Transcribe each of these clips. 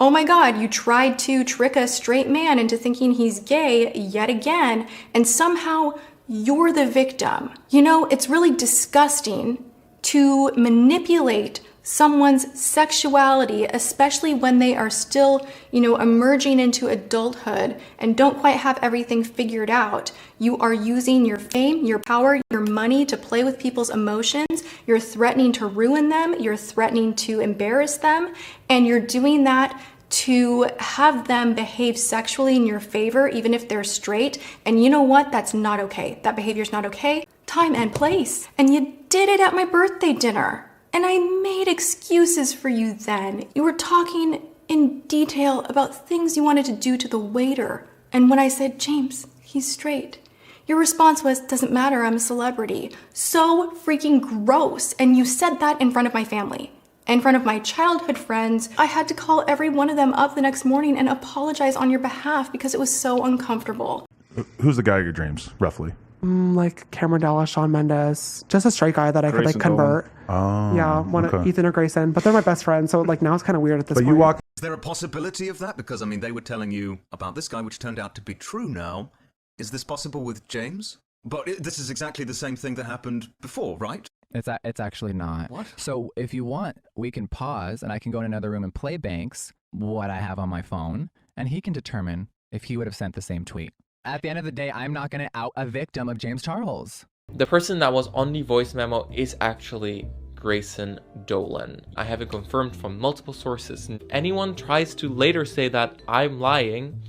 Oh my God, you tried to trick a straight man into thinking he's gay yet again, and somehow you're the victim. You know, it's really disgusting to manipulate someone's sexuality, especially when they are still, emerging into adulthood and don't quite have everything figured out. You are using your fame, your power, your money to play with people's emotions. You're threatening to ruin them. You're threatening to embarrass them. And you're doing that to have them behave sexually in your favor, even if they're straight. And you know what? That's not okay. That behavior's not okay. Time and place. And you did it at my birthday dinner. And I made excuses for you then. You were talking in detail about things you wanted to do to the waiter. And when I said, James, he's straight, your response was, doesn't matter, I'm a celebrity. So freaking gross. And you said that in front of my family, in front of my childhood friends. I had to call every one of them up the next morning and apologize on your behalf because it was so uncomfortable. Who's the guy of your dreams, roughly? Like Cameron Dallas, Shawn Mendes, just a straight guy that I could convert. Oh, yeah, okay. Ethan or Grayson, but they're my best friends, so now it's kind of weird at this point. Is there a possibility of that? Because they were telling you about this guy, which turned out to be true now. Is this possible with James? But this is exactly the same thing that happened before, right? It's actually not. What? So if you want, we can pause and I can go in another room and play Banks what I have on my phone, and he can determine if he would have sent the same tweet. At the end of the day, I'm not going to out a victim of James Charles. The person that was on the voice memo is actually Grayson Dolan. I have it confirmed from multiple sources. If anyone tries to later say that I'm lying,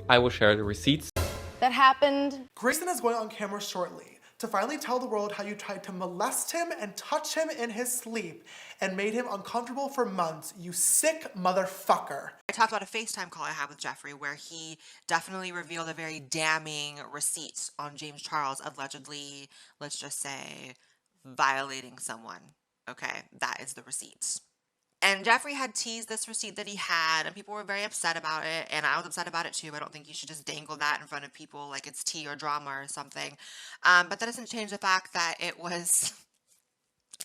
I will share the receipts. That happened. Grayson is going on camera shortly to finally tell the world how you tried to molest him and touch him in his sleep and made him uncomfortable for months, you sick motherfucker. I talked about a FaceTime call I had with Jeffrey where he definitely revealed a very damning receipt on James Charles allegedly, let's just say, violating someone. Okay, that is the receipts. And Jeffrey had teased this receipt that he had, and people were very upset about it, and I was upset about it too. I don't think you should just dangle that in front of people like it's tea or drama or something. But that doesn't change the fact that it was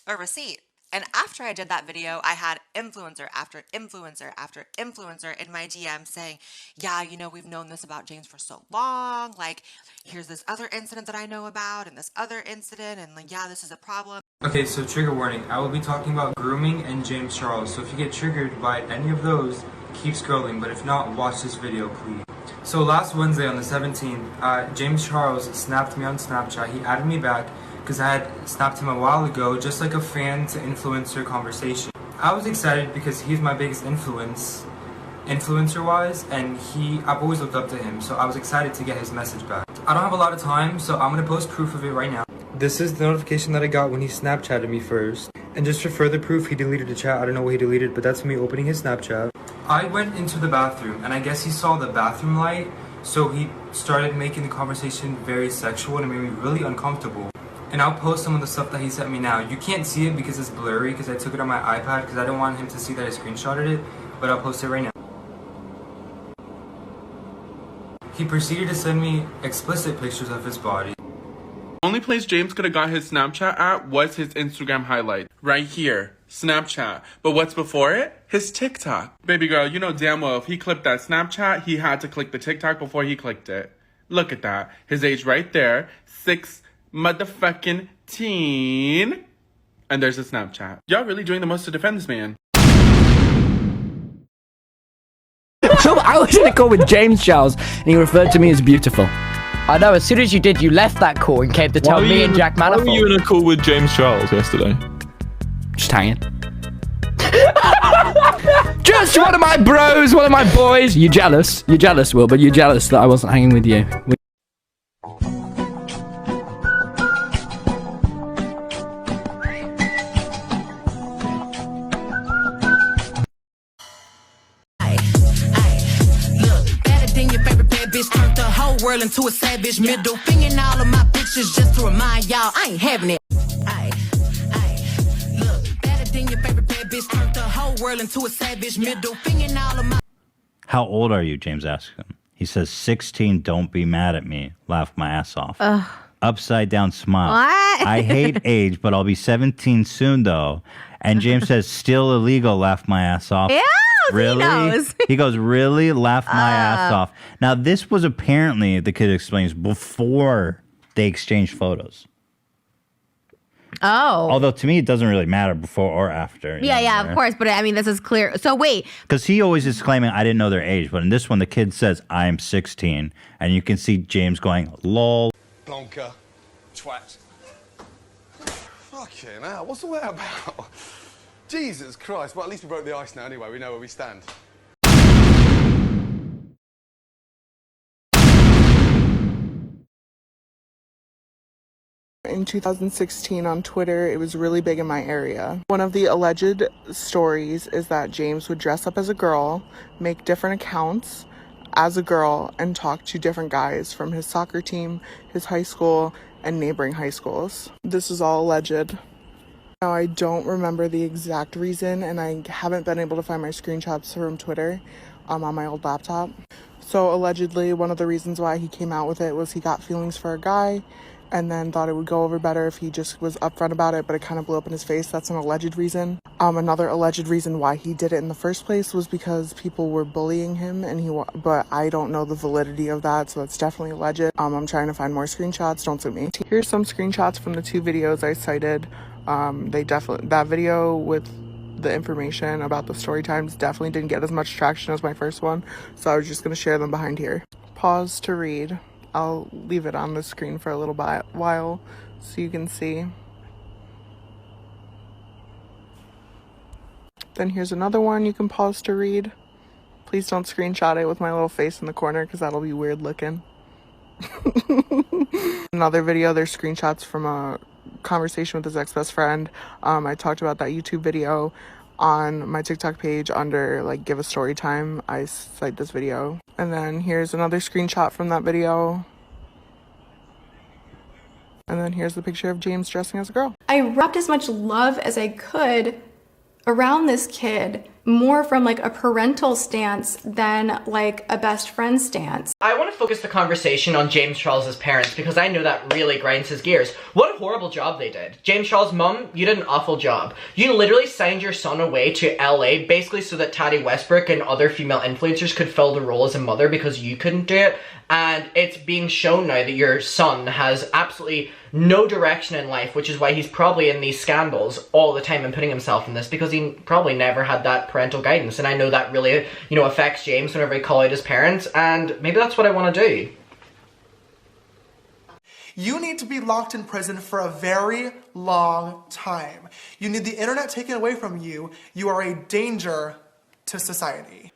a receipt. And after I did that video, I had influencer after influencer after influencer in my DM saying, yeah, we've known this about James for so long. Like, here's this other incident that I know about and this other incident. And yeah, this is a problem. Okay, so trigger warning. I will be talking about grooming and James Charles. So if you get triggered by any of those, keep scrolling. But if not, watch this video, please. So last Wednesday on the 17th, James Charles snapped me on Snapchat. He added me back because I had snapped him a while ago, just like a fan to influencer conversation. I was excited because he's my biggest influencer-wise, and I've always looked up to him, so I was excited to get his message back. I don't have a lot of time, so I'm gonna post proof of it right now. This is the notification that I got when he Snapchatted me first. And just for further proof, he deleted the chat. I don't know what he deleted, but that's me opening his Snapchat. I went into the bathroom, and I guess he saw the bathroom light, so he started making the conversation very sexual, and it made me really uncomfortable. And I'll post some of the stuff that he sent me now. You can't see it because it's blurry, because I took it on my iPad, because I didn't want him to see that I screenshotted it, but I'll post it right now. He proceeded to send me explicit pictures of his body. The only place James could have got his Snapchat at was his Instagram highlight. Right here. Snapchat. But what's before it? His TikTok. Baby girl, you know damn well if he clipped that Snapchat, he had to click the TikTok before he clicked it. Look at that. His age right there. 6 motherfucking teen. And there's a Snapchat. Y'all really doing the most to defend this man. So I was in a call with James Charles, and he referred to me as beautiful. I know, as soon as you did, you left that call and came to tell me and Jack Manifold. Why were you in a call with James Charles yesterday? Just hanging. Just one of my bros, one of my boys. You jealous? You're jealous, Will, but you're jealous that I wasn't hanging with you. World into a savage, middle finger in all of my pictures just to remind y'all I ain't having it. Look, better than your favorite bad bitch, turned the whole world into a savage, middle finger in all of my. How old are you? James asked him. He says 16. Don't be mad at me. Laugh my ass off. Upside down smile. What? I hate age, but I'll be 17 soon though. And James says still illegal. Laugh my ass off. Yeah. Really? knows. He goes, really? Laughed my ass off. Now, this was apparently, the kid explains, before they exchanged photos. Oh. Although to me, it doesn't really matter before or after. Yeah, of course. But I mean, this is clear. So wait. Because he always is claiming, I didn't know their age. But in this one, the kid says, I'm 16. And you can see James going, lol. Bonker. Twat. Fucking hell, what's all that about? Jesus Christ. Well, at least we broke the ice now anyway. We know where we stand. In 2016 on Twitter, it was really big in my area. One of the alleged stories is that James would dress up as a girl, make different accounts as a girl, and talk to different guys from his soccer team, his high school, and neighboring high schools. This is all alleged. Now, I don't remember the exact reason, and I haven't been able to find my screenshots from Twitter on my old laptop. So allegedly, one of the reasons why he came out with it was he got feelings for a guy, and then thought it would go over better if he just was upfront about it, but it kind of blew up in his face. That's an alleged reason. Another alleged reason why he did it in the first place was because people were bullying him, but I don't know the validity of that, so that's definitely alleged. I'm trying to find more screenshots. Don't sue me. Here's some screenshots from the 2 videos I cited. That video with the information about the story times definitely didn't get as much traction as my first one, so I was just going to share them behind here. Pause to read. I'll leave it on the screen for a little while so you can see. Then here's another one you can pause to read. Please don't screenshot it with my little face in the corner because that'll be weird looking. Another video, there's screenshots from a conversation with his ex-best friend. I talked about that YouTube video on my TikTok page under like give a story time. I cite this video. And then here's another screenshot from that video. And then here's the picture of James dressing as a girl. I wrapped as much love as I could around this kid, more from like a parental stance than like a best friend stance. I want to focus the conversation on James Charles's parents because I know that really grinds his gears. What a horrible job they did. James Charles' mum, you did an awful job. You literally signed your son away to LA basically so that Tati Westbrook and other female influencers could fill the role as a mother because you couldn't do it. And it's being shown now that your son has absolutely no direction in life, which is why he's probably in these scandals all the time and putting himself in this because he probably never had that parental guidance. And I know that really, affects James whenever he calls out his parents, and maybe that's what I want to do. You need to be locked in prison for a very long time. You need the internet taken away from you. You are a danger to society.